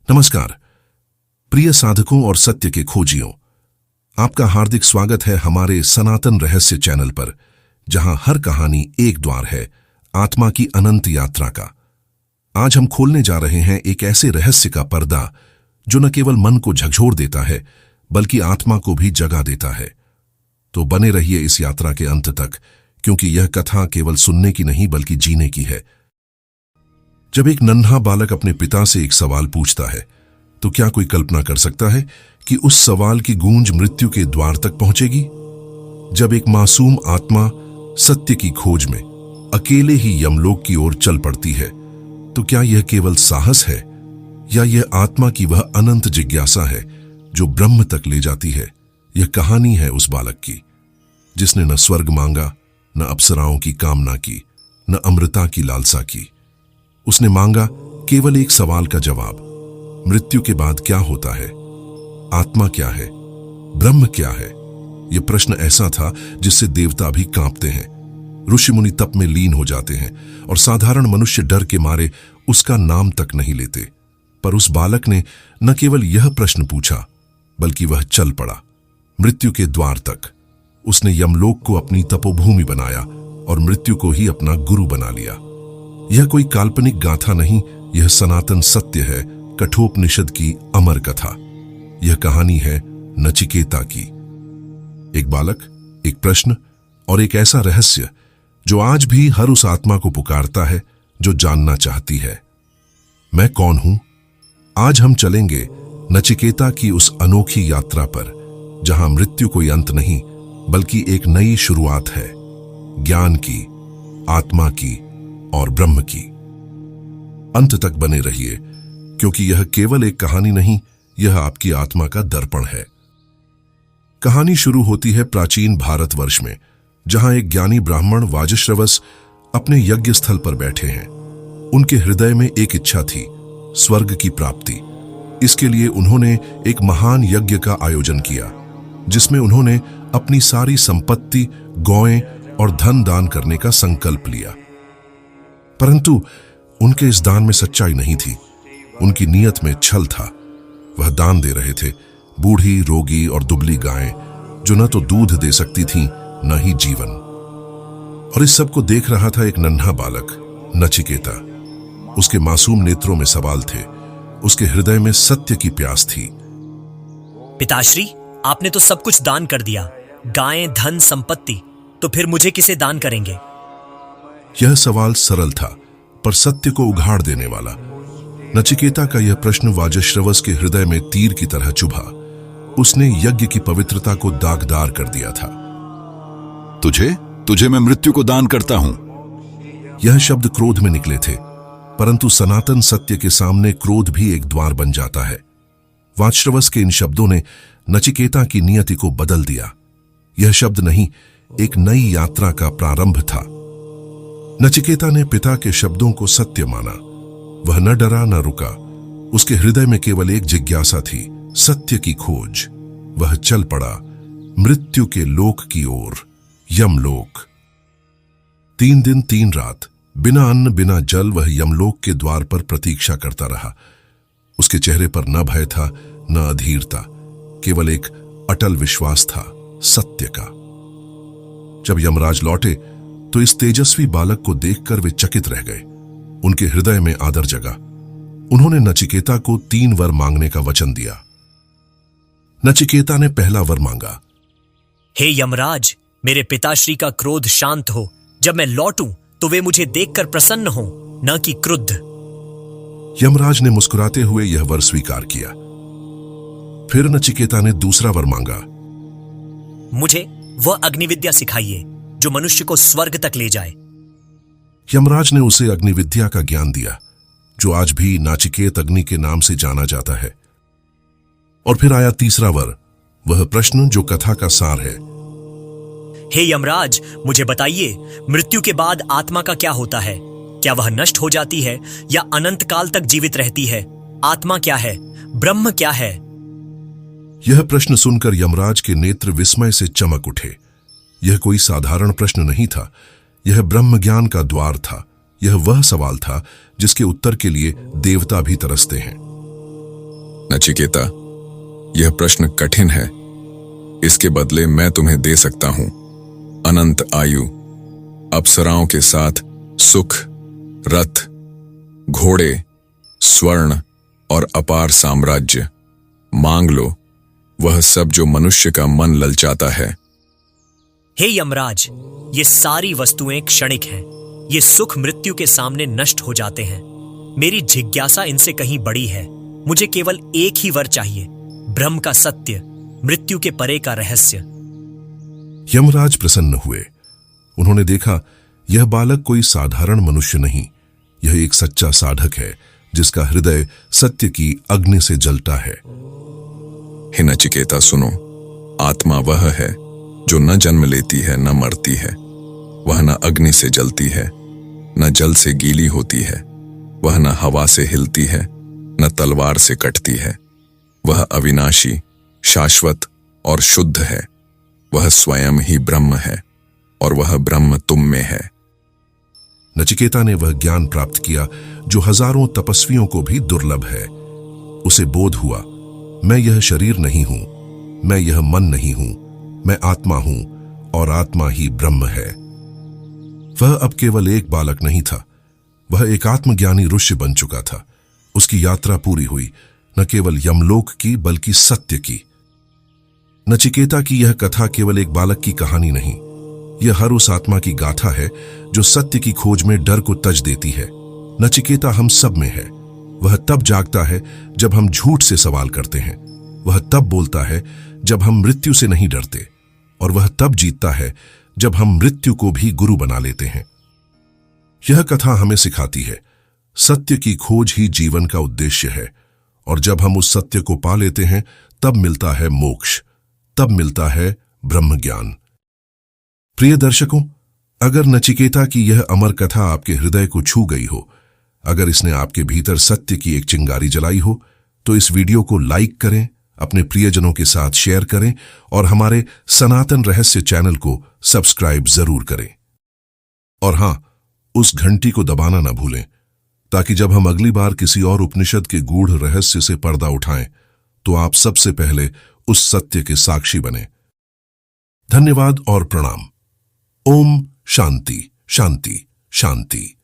नमस्कार प्रिय साधकों और सत्य के खोजियों, आपका हार्दिक स्वागत है हमारे सनातन रहस्य चैनल पर, जहां हर कहानी एक द्वार है आत्मा की अनंत यात्रा का। आज हम खोलने जा रहे हैं एक ऐसे रहस्य का पर्दा जो न केवल मन को झकझोर देता है बल्कि आत्मा को भी जगा देता है। तो बने रहिए इस यात्रा के अंत तक, क्योंकि यह कथा केवल सुनने की नहीं बल्कि जीने की है। जब एक नन्हा बालक अपने पिता से एक सवाल पूछता है तो क्या कोई कल्पना कर सकता है कि उस सवाल की गूंज मृत्यु के द्वार तक पहुंचेगी? जब एक मासूम आत्मा सत्य की खोज में अकेले ही यमलोक की ओर चल पड़ती है तो क्या यह केवल साहस है या यह आत्मा की वह अनंत जिज्ञासा है जो ब्रह्म तक ले जाती है? यह कहानी है उस बालक की जिसने न स्वर्ग मांगा, न अप्सराओं की कामना की, न अमृता की लालसा की। उसने मांगा केवल एक सवाल का जवाब, मृत्यु के बाद क्या होता है? आत्मा क्या है? ब्रह्म क्या है? यह प्रश्न ऐसा था जिससे देवता भी कांपते हैं, ऋषि मुनि तप में लीन हो जाते हैं और साधारण मनुष्य डर के मारे उसका नाम तक नहीं लेते। पर उस बालक ने न केवल यह प्रश्न पूछा बल्कि वह चल पड़ा मृत्यु के द्वार तक। उसने यमलोक को अपनी तपोभूमि बनाया और मृत्यु को ही अपना गुरु बना लिया। यह कोई काल्पनिक गाथा नहीं, यह सनातन सत्य है, कठोपनिषद की अमर कथा। यह कहानी है नचिकेता की। एक बालक, एक प्रश्न और एक ऐसा रहस्य जो आज भी हर उस आत्मा को पुकारता है जो जानना चाहती है, मैं कौन हूं? आज हम चलेंगे नचिकेता की उस अनोखी यात्रा पर जहां मृत्यु कोई अंत नहीं बल्कि एक नई शुरुआत है, ज्ञान की, आत्मा की और ब्रह्म की। अंत तक बने रहिए, क्योंकि यह केवल एक कहानी नहीं, यह आपकी आत्मा का दर्पण है। कहानी शुरू होती है प्राचीन भारतवर्ष में, जहां एक ज्ञानी ब्राह्मण वाजश्रवस अपने यज्ञ स्थल पर बैठे हैं। उनके हृदय में एक इच्छा थी, स्वर्ग की प्राप्ति। इसके लिए उन्होंने एक महान यज्ञ का आयोजन किया, जिसमें उन्होंने अपनी सारी संपत्ति, गौएं और धन दान करने का संकल्प लिया। परंतु उनके इस दान में सच्चाई नहीं थी, उनकी नीयत में छल था। वह दान दे रहे थे बूढ़ी, रोगी और दुबली गायें जो न तो दूध दे सकती थीं न ही जीवन। और इस सब को देख रहा था एक नन्हा बालक, नचिकेता। उसके मासूम नेत्रों में सवाल थे, उसके हृदय में सत्य की प्यास थी। पिताश्री, आपने तो सब कुछ दान कर दिया, गायें, धन, संपत्ति, तो फिर मुझे किसे दान करेंगे? यह सवाल सरल था पर सत्य को उघाड़ देने वाला। नचिकेता का यह प्रश्न वाजश्रवस के हृदय में तीर की तरह चुभा। उसने यज्ञ की पवित्रता को दागदार कर दिया था। तुझे मैं मृत्यु को दान करता हूं। यह शब्द क्रोध में निकले थे, परंतु सनातन सत्य के सामने क्रोध भी एक द्वार बन जाता है। वाजश्रवस के इन शब्दों ने नचिकेता की नियति को बदल दिया। यह शब्द नहीं, एक नई यात्रा का प्रारंभ था। नचिकेता ने पिता के शब्दों को सत्य माना। वह न डरा न रुका। उसके हृदय में केवल एक जिज्ञासा थी, सत्य की खोज। वह चल पड़ा मृत्यु के लोक की ओर, यमलोक। 3 दिन 3 रात बिना अन्न बिना जल वह यमलोक के द्वार पर प्रतीक्षा करता रहा। उसके चेहरे पर न भय था न अधीरता, केवल एक अटल विश्वास था, सत्य का। जब यमराज लौटे तो इस तेजस्वी बालक को देखकर वे चकित रह गए। उनके हृदय में आदर जगा। उन्होंने नचिकेता को 3 वर मांगने का वचन दिया। नचिकेता ने पहला वर मांगा, हे यमराज, मेरे पिताश्री का क्रोध शांत हो। जब मैं लौटूं तो वे मुझे देखकर प्रसन्न हो, न कि क्रुद्ध। यमराज ने मुस्कुराते हुए यह वर स्वीकार किया। फिर नचिकेता ने दूसरा वर मांगा, मुझे वह अग्निविद्या सिखाइए जो मनुष्य को स्वर्ग तक ले जाए। यमराज ने उसे अग्निविद्या का ज्ञान दिया, जो आज भी नाचिकेत अग्नि के नाम से जाना जाता है। और फिर आया तीसरा वर, वह प्रश्न जो कथा का सार है। हे यमराज, मुझे बताइए, मृत्यु के बाद आत्मा का क्या होता है? क्या वह नष्ट हो जाती है या अनंत काल तक जीवित रहती है? आत्मा क्या है? ब्रह्म क्या है? यह प्रश्न सुनकर यमराज के नेत्र विस्मय से चमक उठे। यह कोई साधारण प्रश्न नहीं था, यह ब्रह्म ज्ञान का द्वार था। यह वह सवाल था जिसके उत्तर के लिए देवता भी तरसते हैं। नचिकेता, यह प्रश्न कठिन है। इसके बदले मैं तुम्हें दे सकता हूं अनंत आयु, अप्सराओं के साथ सुख, रथ, घोड़े, स्वर्ण और अपार साम्राज्य। मांग लो वह सब जो मनुष्य का मन ललचाता है। हे यमराज, ये सारी वस्तुएं क्षणिक हैं। ये सुख मृत्यु के सामने नष्ट हो जाते हैं। मेरी जिज्ञासा इनसे कहीं बड़ी है। मुझे केवल एक ही वर चाहिए, ब्रह्म का सत्य, मृत्यु के परे का रहस्य। यमराज प्रसन्न हुए। उन्होंने देखा यह बालक कोई साधारण मनुष्य नहीं, यह एक सच्चा साधक है जिसका हृदय सत्य की अग्नि से जलता है। हे नचिकेता, सुनो, आत्मा वह है जो न जन्म लेती है न मरती है। वह न अग्नि से जलती है, न जल से गीली होती है। वह न हवा से हिलती है, न तलवार से कटती है। वह अविनाशी, शाश्वत और शुद्ध है। वह स्वयं ही ब्रह्म है और वह ब्रह्म तुम में है। नचिकेता ने वह ज्ञान प्राप्त किया जो हजारों तपस्वियों को भी दुर्लभ है। उसे बोध हुआ, मैं यह शरीर नहीं हूं, मैं यह मन नहीं हूं, मैं आत्मा हूं और आत्मा ही ब्रह्म है। वह अब केवल एक बालक नहीं था, वह एक आत्मज्ञानी ऋषि बन चुका था। उसकी यात्रा पूरी हुई, न केवल यमलोक की बल्कि सत्य की। नचिकेता की यह कथा केवल एक बालक की कहानी नहीं, यह हर उस आत्मा की गाथा है जो सत्य की खोज में डर को तज देती है। नचिकेता हम सब में है। वह तब जागता है जब हम झूठ से सवाल करते हैं। वह तब बोलता है जब हम मृत्यु से नहीं डरते, और वह तब जीतता है जब हम मृत्यु को भी गुरु बना लेते हैं। यह कथा हमें सिखाती है, सत्य की खोज ही जीवन का उद्देश्य है, और जब हम उस सत्य को पा लेते हैं तब मिलता है मोक्ष, तब मिलता है ब्रह्म ज्ञान। प्रिय दर्शकों, अगर नचिकेता की यह अमर कथा आपके हृदय को छू गई हो, अगर इसने आपके भीतर सत्य की एक चिंगारी जलाई हो, तो इस वीडियो को लाइक करें, अपने प्रियजनों के साथ शेयर करें और हमारे सनातन रहस्य चैनल को सब्सक्राइब जरूर करें। और हां, उस घंटी को दबाना न भूलें, ताकि जब हम अगली बार किसी और उपनिषद के गूढ़ रहस्य से पर्दा उठाएं तो आप सबसे पहले उस सत्य के साक्षी बने। धन्यवाद और प्रणाम। ओम शांति शांति शांति।